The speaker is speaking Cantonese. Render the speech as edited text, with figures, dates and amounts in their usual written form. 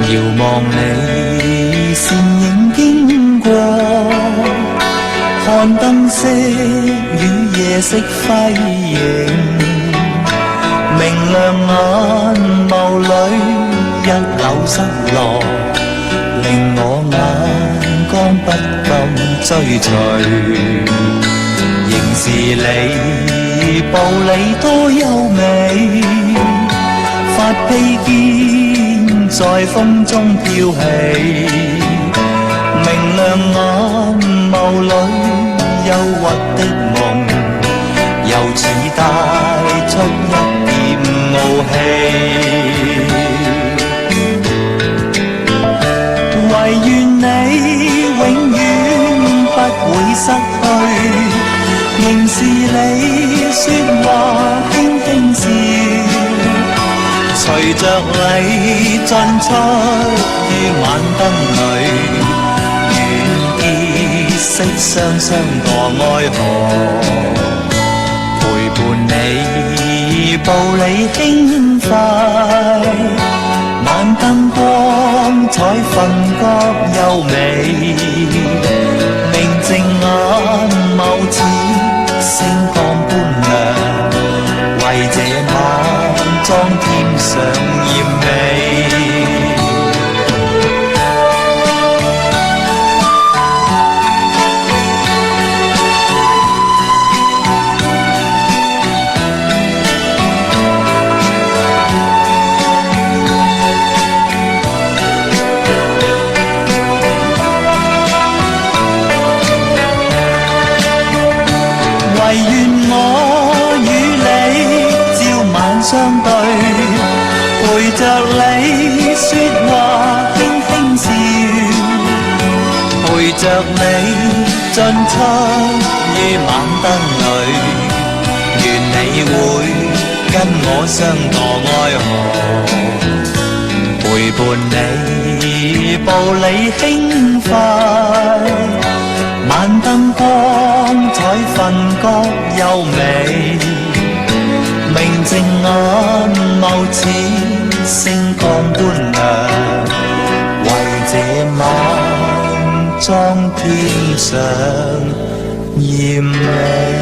遙望你倩影經過，看燈飾與夜色輝映，明亮眼眸裏一縷失落，令我眼光不禁追隨。仍是你步履多優美，發披肩在風中飄起，明亮眼眸裏憂鬱的夢，又似帶出一點傲氣。唯願你永遠不會失去，仍是你說話輕輕笑，隨着你進出於晚燈裏，願結識雙雙墮愛河，陪伴你步履輕快，晚燈光彩分覺優美，明淨眼眸似星光般亮，為這晚裝添上豔美。唯願我與你朝晚相對，陪着你說話輕輕笑，陪着你進出於晚燈裏，願你會跟我相墮愛河，陪伴你步履輕快，晚燈光彩分覺優美，明淨眼眸似星光般亮，為這晚裝添上豔美。